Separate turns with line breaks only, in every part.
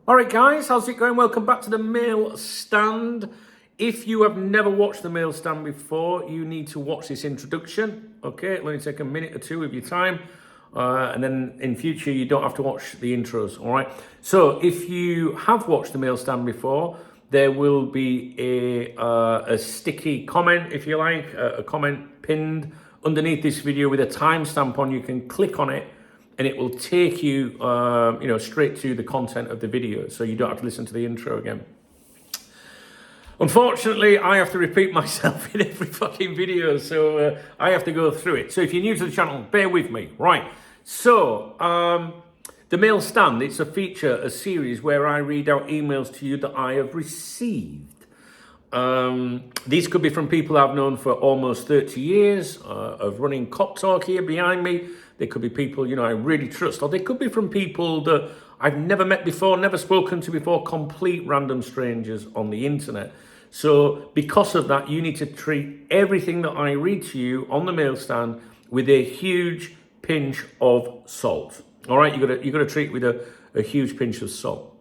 All right, guys, how's it going? Welcome back to the Mail Stand. If you have never watched the Mail Stand before, you need to watch this introduction. Okay, it'll only take a minute or two of your time. And then in future, you don't have to watch the intros, all right? So if you have watched the Mail Stand before, there will be a sticky comment, if you like, a comment pinned underneath this video with a timestamp on. You can click on it and it will take you, straight to the content of the video. So you don't have to listen to the intro again. Unfortunately, I have to repeat myself in every fucking video, so I have to go through it. So if you're new to the channel, bear with me. Right, so the Mail Stand, it's a feature, a series where I read out emails to you that I have received. These could be from people I've known for almost 30 years of running Cop Talk here behind me. They could be people, I really trust, or they could be from people that I've never met before, never spoken to before, complete random strangers on the internet. So because of that, you need to treat everything that I read to you on the Mail Stand with a huge pinch of salt. All right, you got to treat it with a huge pinch of salt.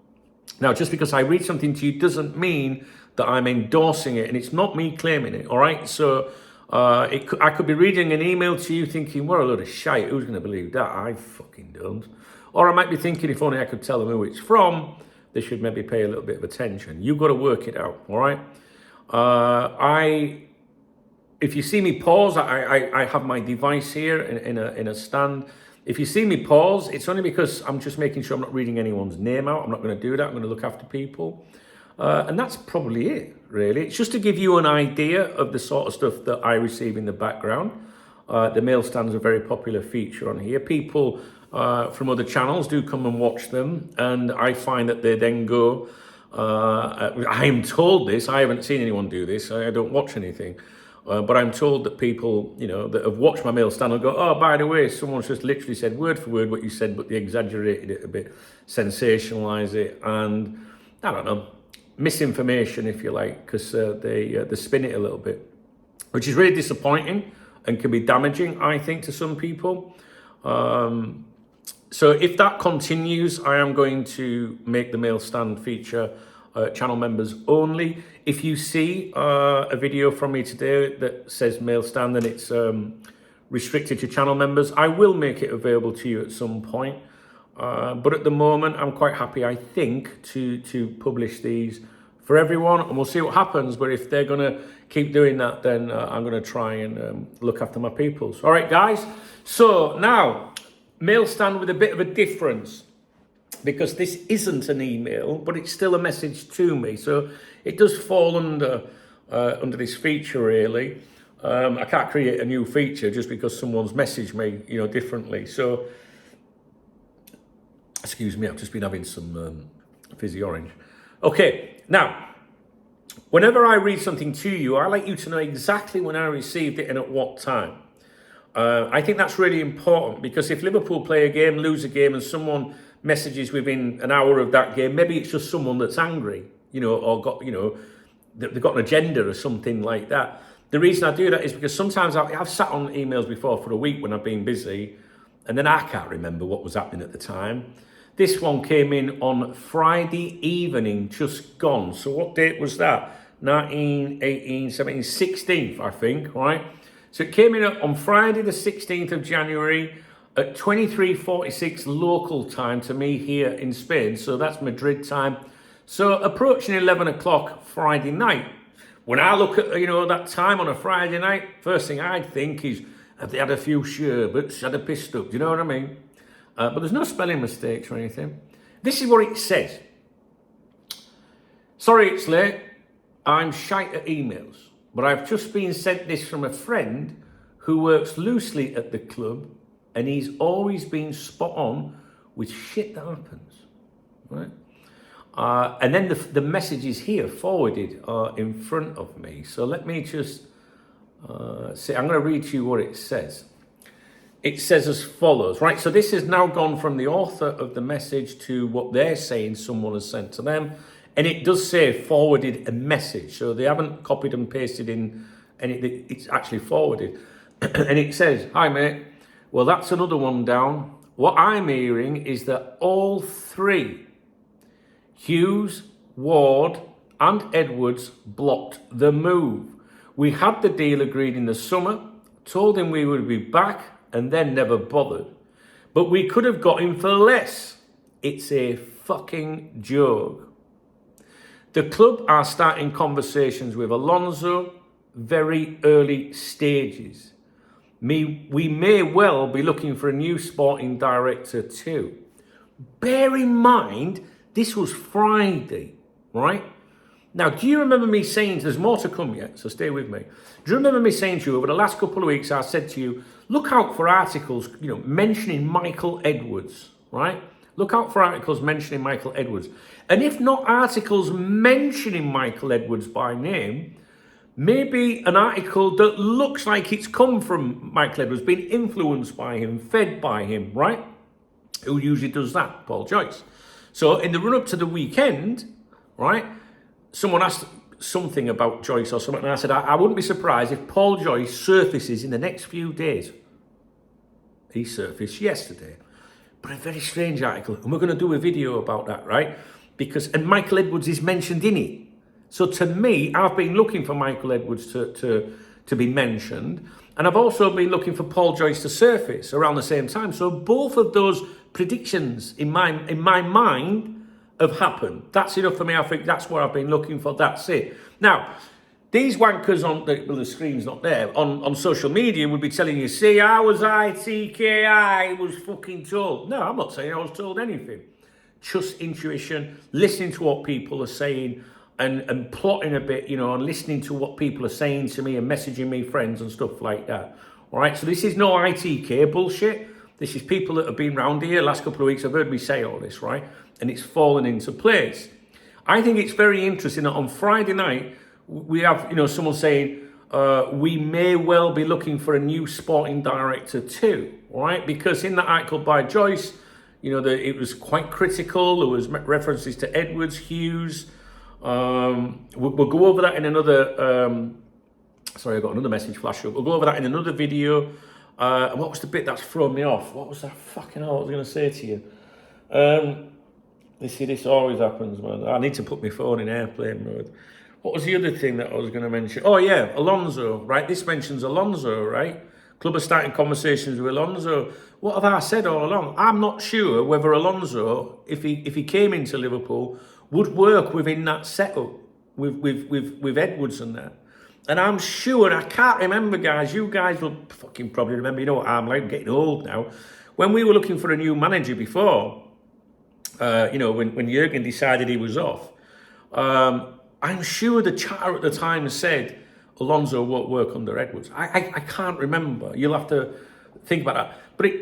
Now, just because I read something to you doesn't mean that I'm endorsing it, and it's not me claiming it. All right, so I could be reading an email to you thinking, what a load of shite, who's going to believe that? I fucking don't. Or I might be thinking, if only I could tell them who it's from, they should maybe pay a little bit of attention. You've got to work it out, all right? If you see me pause, I have my device here in a stand. If you see me pause, it's only because I'm just making sure I'm not reading anyone's name out. I'm not going to do that. I'm going to look after people. And that's probably it, really. It's just to give you an idea of the sort of stuff that I receive in the background. The Mail Stand's a very popular feature on here. People from other channels do come and watch them, and I find that they then go, I am told this, I haven't seen anyone do this, I don't watch anything, but I'm told that people, that have watched my Mail Stand will go, oh, by the way, someone's just literally said word for word what you said, but they exaggerated it a bit, sensationalize it, and I don't know, misinformation, if you like, because they spin it a little bit, which is really disappointing and can be damaging, I think, to some people. So if that continues, I am going to make the Mail Stand feature channel members only. If you see a video from me today that says Mail Stand and it's restricted to channel members, I will make it available to you at some point. But at the moment, I'm quite happy, I think, to publish these for everyone, and we'll see what happens. But if they're going to keep doing that, then I'm going to try and look after my peoples. All right, guys. So now, Mail Stand with a bit of a difference, because this isn't an email, but it's still a message to me. So it does fall under this feature, really. I can't create a new feature just because someone's messaged me, differently. So, excuse me, I've just been having some fizzy orange. Okay, now, whenever I read something to you, I like you to know exactly when I received it and at what time. I think that's really important, because if Liverpool play a game, lose a game, and someone messages within an hour of that game, maybe it's just someone that's angry, or got, they've got an agenda or something like that. The reason I do that is because sometimes I've sat on emails before for a week when I've been busy, and then I can't remember what was happening at the time. This one came in on Friday evening, just gone. So what date was that? 19, 18, 17, 16th, I think, right? So it came in on Friday the 16th of January at 23:46 local time to me here in Spain. So that's Madrid time. So approaching 11 o'clock Friday night. When I look at, that time on a Friday night, first thing I'd think is, have they had a few sherbets, had a pissed up, do you know what I mean? But there's no spelling mistakes or anything. This is what it says. Sorry it's late. I'm shite at emails, but I've just been sent this from a friend who works loosely at the club, and he's always been spot on with shit that happens, right? And then the message is here forwarded in front of me. So let me just see. I'm going to read to you what it says. It says as follows, right? So this has now gone from the author of the message to what they're saying someone has sent to them. And it does say forwarded a message. So they haven't copied and pasted in, and it's actually forwarded. And it says, hi, mate. Well, that's another one down. What I'm hearing is that all three Hughes, Ward and Edwards blocked the move. We had the deal agreed in the summer, told him we would be back and then never bothered. But we could have got him for less. It's a fucking joke. The club are starting conversations with Alonso, very early stages. We may well be looking for a new sporting director too. Bear in mind, this was Friday, right? Now, do you remember me saying, there's more to come yet, so stay with me. Do you remember me saying to you over the last couple of weeks, I said to you, look out for articles, mentioning Michael Edwards, right? Look out for articles mentioning Michael Edwards. And if not articles mentioning Michael Edwards by name, maybe an article that looks like it's come from Michael Edwards, been influenced by him, fed by him, right? Who usually does that? Paul Joyce. So in the run-up to the weekend, right, someone asked something about Joyce or something, and I said, I wouldn't be surprised if Paul Joyce surfaces in the next few days. He surfaced yesterday. But a very strange article, and we're going to do a video about that, right? And Michael Edwards is mentioned in it. So to me, I've been looking for Michael Edwards to be mentioned, and I've also been looking for Paul Joyce to surface around the same time. So both of those predictions in my mind have happened. That's enough for me. I think that's what I've been looking for. That's it. Now, these wankers on the screen's not there, on social media would be telling you, see, I was ITKI, was fucking told. No, I'm not saying I was told anything. Just intuition, listening to what people are saying, and plotting a bit, and listening to what people are saying to me and messaging me friends and stuff like that. All right, so this is no ITK bullshit. This is people that have been around here the last couple of weeks have heard me say all this, right? And it's fallen into place. I think it's very interesting that on Friday night, we have, someone saying, we may well be looking for a new sporting director too, all right? Because in that article by Joyce, it was quite critical. There was references to Edwards, Hughes. We'll go over that in another, sorry, I got another message flash up. We'll go over that in another video. And what was the bit that's thrown me off? What was that fucking hell I was going to say to you? This always happens, man. I need to put my phone in airplane mode. What was the other thing that I was going to mention? Oh, yeah, Alonso, right? This mentions Alonso, right? Club are starting conversations with Alonso. What have I said all along? I'm not sure whether Alonso, if he came into Liverpool, would work within that setup with Edwards and that. And I'm sure, I can't remember, guys. You guys will fucking probably remember. You know what I'm like, I'm getting old now. When we were looking for a new manager before, when Jurgen decided he was off, I'm sure the chatter at the time said Alonso won't work under Edwards. I can't remember. You'll have to think about that. But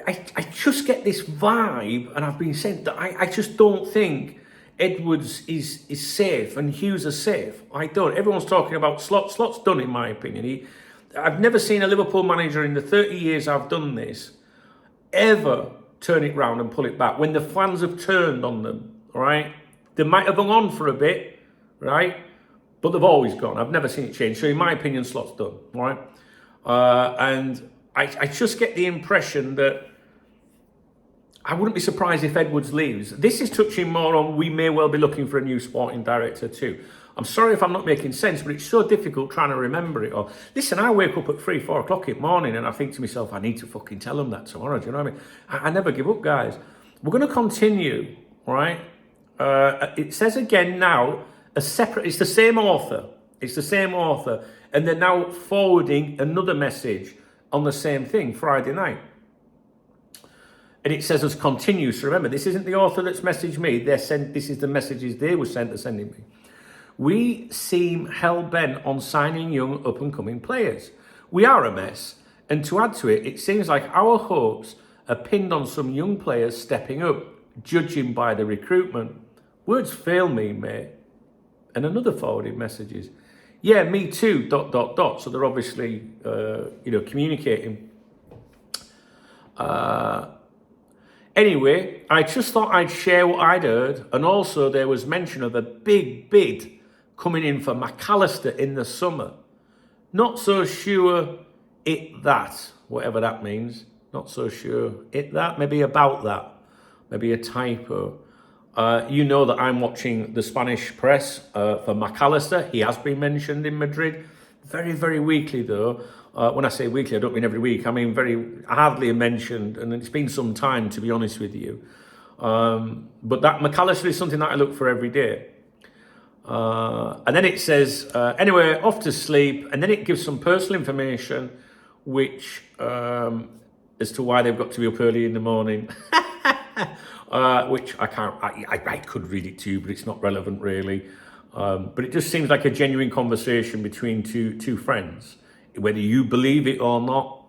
I just get this vibe, and I've been saying that I just don't think Edwards is safe and Hughes is safe. I don't. Everyone's talking about Slot. Slot's done, in my opinion. I've never seen a Liverpool manager in the 30 years I've done this ever turn it round and pull it back when the fans have turned on them, all right? They might have hung on for a bit, right? But they've always gone. I've never seen it change. So in my opinion, Slot's done, all right? And I just get the impression that I wouldn't be surprised if Edwards leaves. This is touching more on we may well be looking for a new sporting director too. I'm sorry if I'm not making sense, but it's so difficult trying to remember it all. Listen, I wake up at 3, 4 o'clock in the morning and I think to myself, I need to fucking tell them that tomorrow. Do you know what I mean? I never give up, guys. We're going to continue, right? It says again now, it's the same author. It's the same author. And they're now forwarding another message on the same thing, Friday night. And it says as continues. So remember, this isn't the author that's messaged me. This is the messages they were sending me. We seem hell-bent on signing young up-and-coming players. We are a mess. And to add to it, it seems like our hopes are pinned on some young players stepping up, judging by the recruitment. Words fail me, mate. And another forwarded messages. Yeah, me too, ... So they're obviously, communicating. Anyway, I just thought I'd share what I'd heard. And also there was mention of a big bid coming in for McAllister in the summer. Not so sure that, whatever that means. Not so sure that, maybe about that. Maybe a typo. You know that I'm watching the Spanish press for McAllister. He has been mentioned in Madrid. Very, very weakly, though. When I say weekly, I don't mean every week. I mean very hardly mentioned, and it's been some time, to be honest with you. But that McAllister is something that I look for every day. And then it says, anyway, off to sleep. And then it gives some personal information, which as to why they've got to be up early in the morning. Which I can't, I could read it to you, but it's not relevant really. But it just seems like a genuine conversation between two friends. Whether you believe it or not,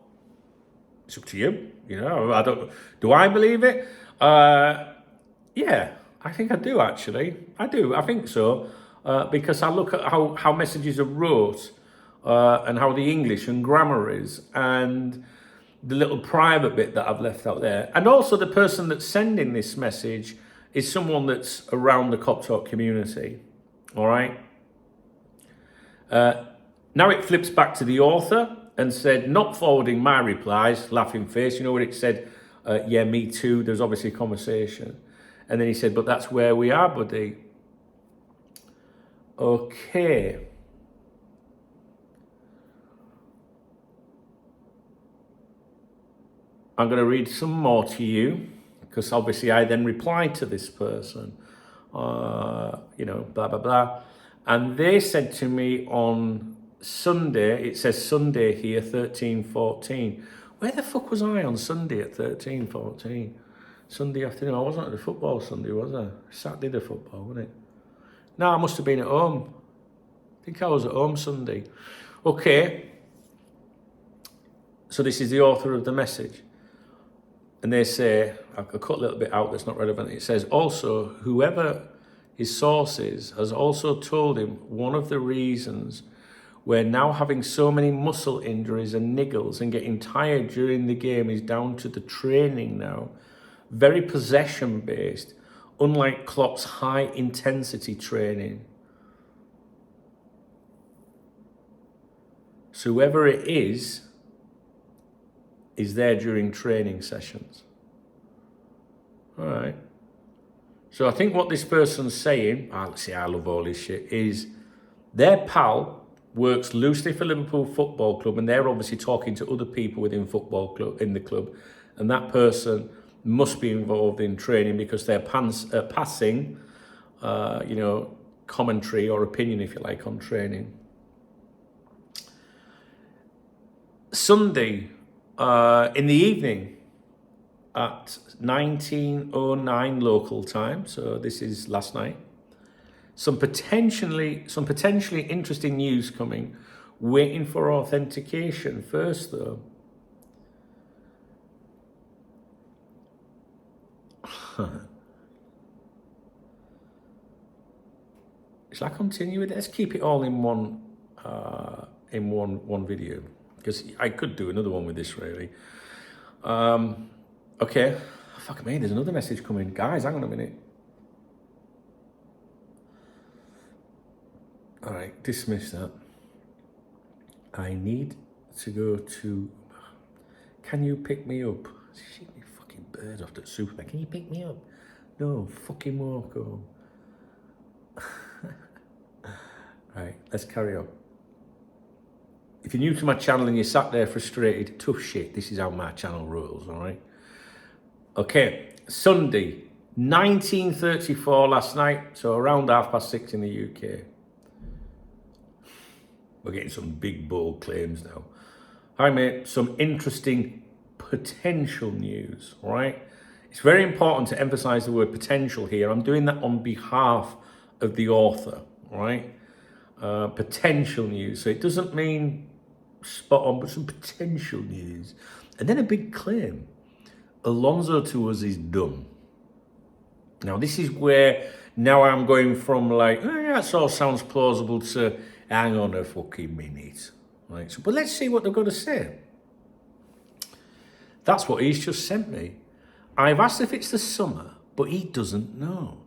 it's up to you. You know, do I believe it? Yeah, I think I do actually. I think so. Because I look at how messages are wrote and how the English and grammar is, and the little private bit that I've left out there. And also the person that's sending this message is someone that's around the Cop Talk community. All right. Now it flips back to the author and said, not forwarding my replies, laughing face. You know what it said? Yeah, me too. There's obviously a conversation. And then he said, but that's where we are, buddy. Okay. I'm going to read some more to you, because obviously I then replied to this person, you know, blah, blah, blah. And they said to me on Sunday, it says Sunday here, 13:14. Where the fuck was I on Sunday at 13:14? Sunday afternoon, I wasn't at the football Sunday, was I? Saturday the football, wasn't it? No, I must have been at home. I think I was at home Sunday. Okay. So this is the author of the message. And they say, I'll cut a little bit out that's not relevant. It says, also, whoever his source is has also told him one of the reasons we're now having so many muscle injuries and niggles and getting tired during the game is down to the training now. Very possession-based, unlike Klopp's high-intensity training. So whoever it is there during training sessions. All right. So I think what this person's saying, see, I love all this shit, is their pal works loosely for Liverpool Football Club, and they're obviously talking to other people within football club in the club, and that person must be involved in training because they're passing, you know, commentary or opinion, if you like, on training. Sunday, in the evening at 19:09 local time, so this is last night, some potentially interesting news coming, waiting for authentication first though. Shall I continue with it? Let's keep it all in one video, because I could do another one with this really. Okay, fuck me, there's another message coming. Guys, hang on a minute. All right, dismiss that. I need to go to, can you pick me up? Shit, me fucking bird off the super. Can you pick me up? No, fucking walk home. Right, let's carry on. If you're new to my channel and you're sat there frustrated, tough shit, this is how my channel rolls, all right? Okay, Sunday, 19:34 last night, so around 6:30 in the UK. We're getting some big, bold claims now. Hi, mate, some interesting potential news, all right? It's very important to emphasize the word potential here. I'm doing that on behalf of the author, all right? Potential news, so it doesn't mean spot on, but some potential news. And then a big claim. Alonso to us is done. Now, this is where now I'm going from like, oh, yeah, that all sounds plausible to hang on a fucking minute. Right? So, but let's see what they're going to say. That's what he's just sent me. I've asked if it's the summer, but he doesn't know.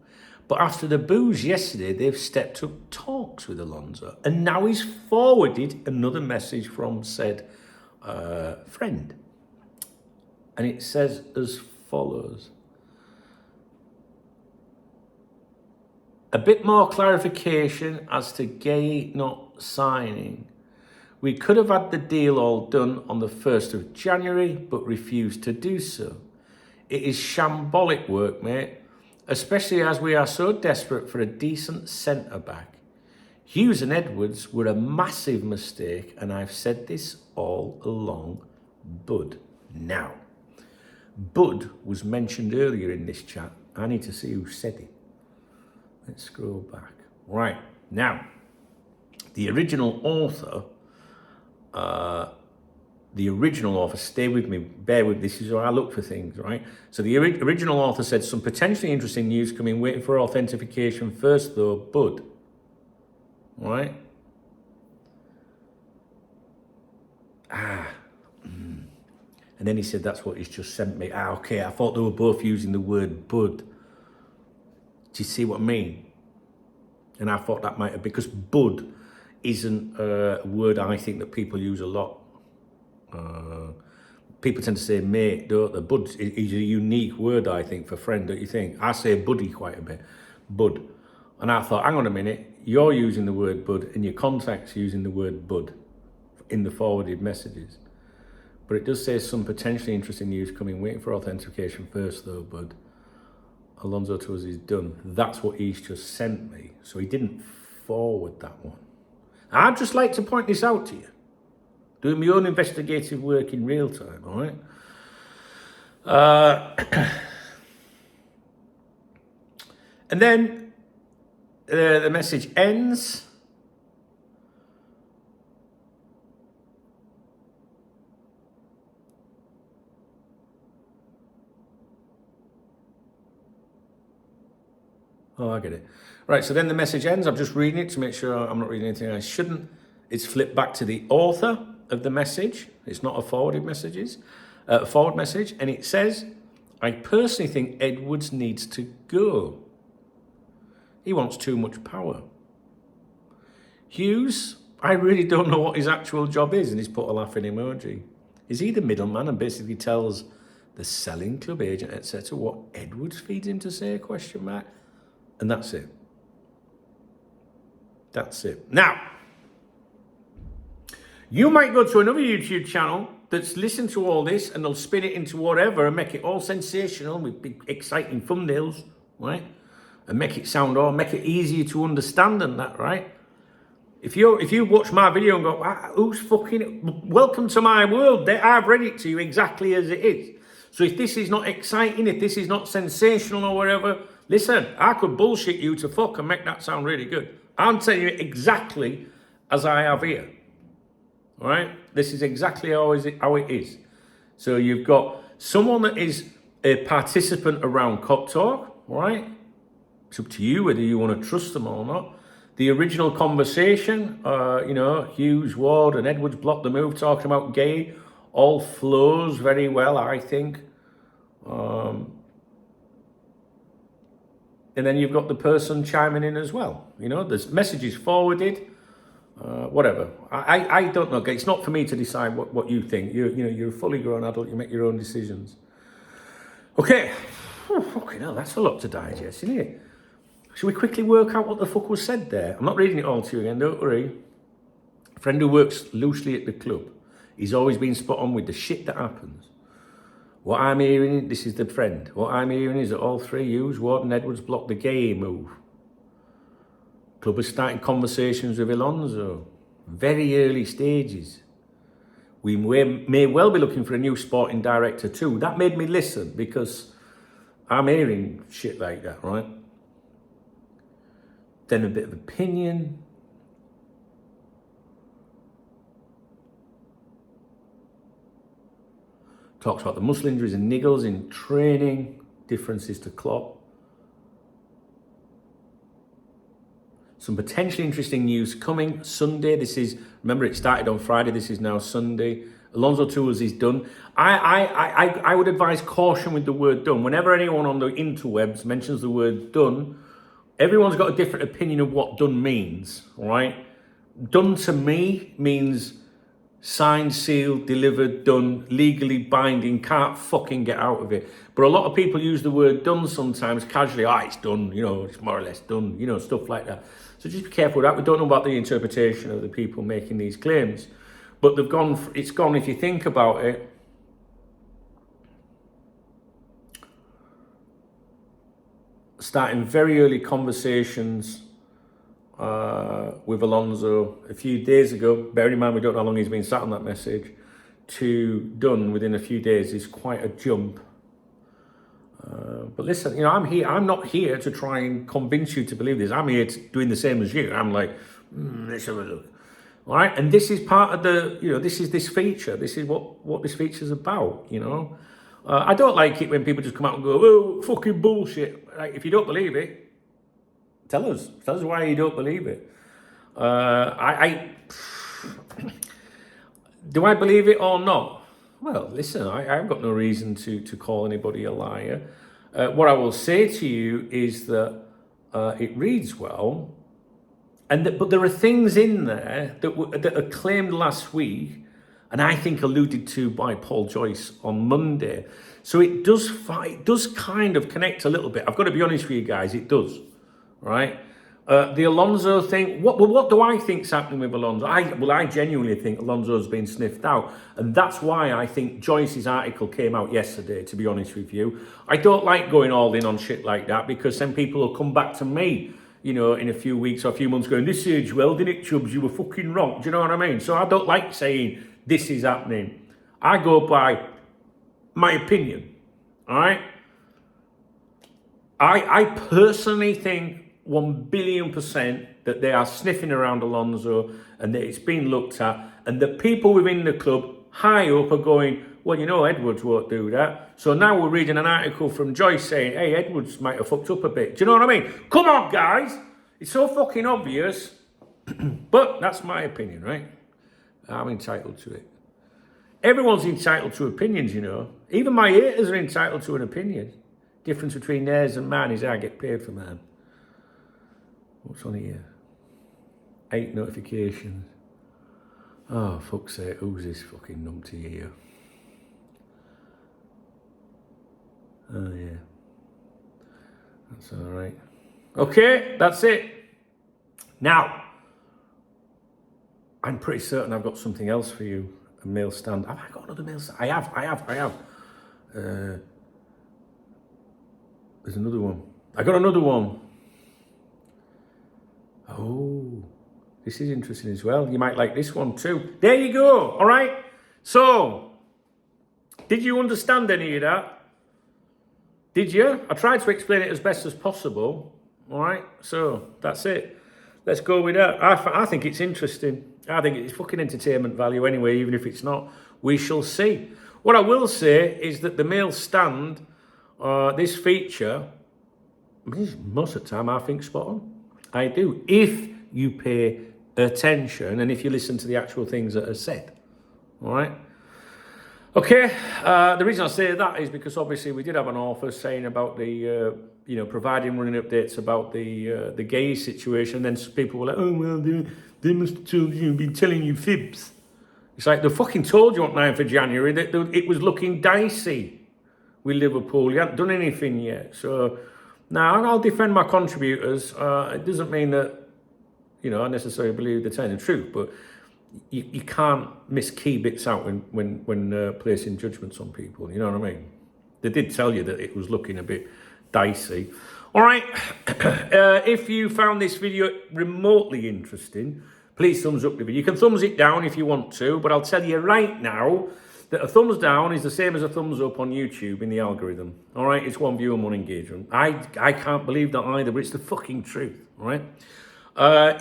But after the booze yesterday, they've stepped up talks with Alonso. And now he's forwarded another message from said friend. And it says as follows. A bit more clarification as to Guéhi not signing. We could have had the deal all done on the 1st of January, but refused to do so. It is shambolic work, mate, especially as we are so desperate for a decent centre-back. Hughes and Edwards were a massive mistake, and I've said this all along, Bud. Now, Bud was mentioned earlier in this chat. I need to see who said it. Let's scroll back. Right, now, the original author, stay with me, bear with this is how I look for things, right? So the original author said, some potentially interesting news coming, waiting for authentication first though, Bud. Right? And then he said, that's what he's just sent me. Okay, I thought they were both using the word Bud. Do you see what I mean? And I thought that might have, because Bud isn't a word I think that people use a lot. People tend to say mate, don't they? Bud is a unique word, I think, for friend, don't you think? I say buddy quite a bit, Bud. And I thought, hang on a minute, you're using the word Bud and your contact's using the word Bud in the forwarded messages. But it does say some potentially interesting news coming, waiting for authentication first though, Bud. Alonso to us is done. That's what he's just sent me. So he didn't forward that one. I'd just like to point this out to you. Doing my own investigative work in real time, all right? And then the message ends. Oh, I get it. Right, so then the message ends. I'm just reading it to make sure I'm not reading anything I shouldn't. It's flipped back to the author of the message. It's not a forward message. And it says, I personally think Edwards needs to go. He wants too much power. Hughes, I really don't know what his actual job is, and he's put a laughing emoji. Is he the middleman and basically tells the selling club agent, etc., what Edwards feeds him to say, question mark? And that's it. That's it. Now, you might go to another YouTube channel that's listened to all this and they'll spin it into whatever and make it all sensational with big, exciting thumbnails, right? And make it sound all, make it easier to understand and that, right? If you watch my video and go, who's fucking, welcome to my world, I've read it to you exactly as it is. So if this is not exciting, if this is not sensational or whatever, listen, I could bullshit you to fuck and make that sound really good. I'm telling you exactly as I have here. All right? This is exactly how it is. So you've got someone that is a participant around Cop Talk, all right? It's up to you whether you want to trust them or not. The original conversation, Hughes, Ward and Edwards blocked the move, talking about Guéhi, all flows very well, I think. And then you've got the person chiming in as well. There's messages forwarded, whatever. I don't know. It's not for me to decide what you think. You're a fully grown adult. You make your own decisions. Okay. Fucking hell, that's a lot to digest, isn't it? Shall we quickly work out what the fuck was said there? I'm not reading it all to you again, don't worry. A friend who works loosely at the club. He's always been spot on with the shit that happens. What I'm hearing, this is the friend. What I'm hearing is that all three, Hughes, Ward and Edwards, blocked the Guéhi move. Club is starting conversations with Alonso. Very early stages. We may well be looking for a new sporting director too. That made me listen because I'm hearing shit like that, right? Then a bit of opinion. Talks about the muscle injuries and niggles in training, differences to Klopp. Some potentially interesting news coming Sunday. Remember it started on Friday, this is now Sunday. Alonso Tours is done. I would advise caution with the word done. Whenever anyone on the interwebs mentions the word done, everyone's got a different opinion of what done means, right? Done to me means Signed, sealed, delivered, done, legally binding, can't fucking get out of it. But a lot of people use the word done sometimes casually. It's done, it's more or less done, stuff like that. So just be careful with that. We don't know about the interpretation of the people making these claims. But it's gone, if you think about it. Starting very early conversations with Alonso a few days ago. Bear in mind, we don't know how long he's been sat on that message. To done within a few days is quite a jump. But listen, I'm here. I'm not here to try and convince you to believe this. I'm here doing the same as you. I'm like, let's have a look. All right, and this is part of this feature. This is what this feature is about. I don't like it when people just come out and go, "Oh, fucking bullshit." Like, if you don't believe it, tell us why you don't believe it. Do I believe it or not? Well, listen, I've got no reason to call anybody a liar. What I will say to you is that it reads well, but there are things in there that are claimed last week, and I think alluded to by Paul Joyce on Monday. So it does kind of connect a little bit. I've got to be honest with you guys, it does, right? The Alonso thing, what do I think's happening with Alonso? I genuinely think Alonso's been sniffed out. And that's why I think Joyce's article came out yesterday, to be honest with you. I don't like going all in on shit like that, because then people will come back to me, in a few weeks or a few months going, "This aged well, didn't it, Chubbs? You were fucking wrong." Do you know what I mean? So I don't like saying this is happening. I go by my opinion, all right? I personally think 1,000,000,000% that they are sniffing around Alonso and that it's been looked at, and the people within the club high up are going, "Well, Edwards won't do that." So now we're reading an article from Joyce saying, "Hey, Edwards might have fucked up a bit." Do you know what I mean? Come on, guys. It's so fucking obvious. But that's my opinion, right? I'm entitled to it. Everyone's entitled to opinions, Even my haters are entitled to an opinion. Difference between theirs and mine is I get paid for mine. What's on here? 8 notifications. Oh, fuck's sake, who's this fucking numpty here? Oh, yeah. That's all right. Okay, that's it. Now, I'm pretty certain I've got something else for you. A mail stand. Have I got another mail stand? I have. There's another one. I got another one. Oh, this is interesting as well. You might like this one too. There you go. All right. So, did you understand any of that? Did you? I tried to explain it as best as possible. All right. So, that's it. Let's go with that. I think it's interesting. I think it's fucking entertainment value anyway, even if it's not. We shall see. What I will say is that the mail stand, this feature, most of the time I think spot on. I do. If you pay attention and if you listen to the actual things that are said. All right? Okay. The reason I say that is because obviously we did have an author saying about the, providing running updates about the Guéhi situation. And then people were like, "Oh, well, they must have told you, been telling you fibs." It's like they fucking told you on 9th of January that it was looking dicey with Liverpool. You hadn't done anything yet. So now I'll defend my contributors. It doesn't mean that, I necessarily believe they're telling the truth, but you can't miss key bits out when placing judgments on people. You know what I mean? They did tell you that it was looking a bit dicey. All right. If you found this video remotely interesting, please thumbs up the video. You can thumbs it down if you want to, but I'll tell you right now that a thumbs down is the same as a thumbs up on YouTube in the algorithm. All right, it's 1 view and 1 engagement. I can't believe that either, but it's the fucking truth. All right.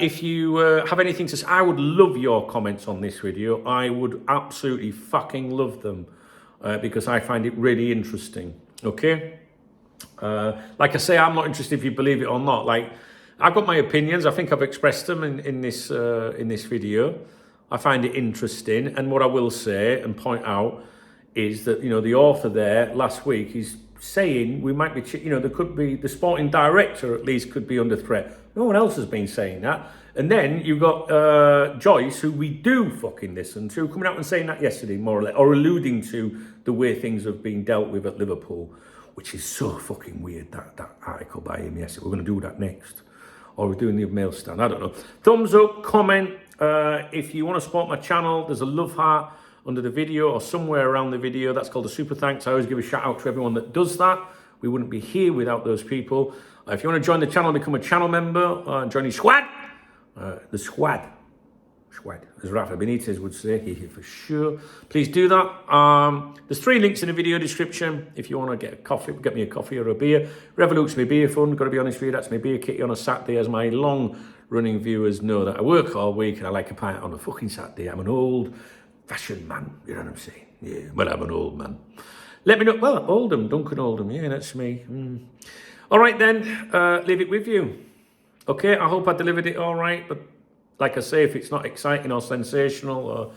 If you have anything to say, I would love your comments on this video. I would absolutely fucking love them because I find it really interesting. Okay. Like I say, I'm not interested if you believe it or not. Like, I've got my opinions. I think I've expressed them in this video. I find it interesting, and what I will say and point out is that the author there last week, he's saying we might be, there could be, the sporting director at least could be under threat. No one else has been saying that. And then you've got Joyce, who we do fucking listen to, coming out and saying that yesterday, more or less, or alluding to the way things have been dealt with at Liverpool, which is so fucking weird, that article by him yesterday. We're going to do that next. Or we're doing the mail stand, I don't know. Thumbs up, comment. If you want to support my channel, there's a love heart under the video or somewhere around the video. That's called a super thanks. I always give a shout out to everyone that does that. We wouldn't be here without those people. If you want to join the channel, become a channel member, join the squad. The squad, as Rafa Benitez would say, for sure. Please do that. There's 3 links in the video description if you want to get a coffee, get me a coffee or a beer. Revolut's my beer fund. Got to be honest with you, that's my beer kitty on a Saturday, as my long-running viewers know that I work all week and I like a pint on a fucking Saturday. I'm an old-fashioned man, you know what I'm saying? Yeah, but I'm an old man. Let me know. Well, Oldham, Duncan Oldham. Yeah, that's me. All right then, leave it with you. Okay, I hope I delivered it all right, but like I say, if it's not exciting or sensational, or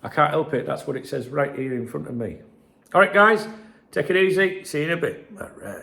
I can't help it, that's what it says right here in front of me. All right, guys, take it easy. See you in a bit. All right.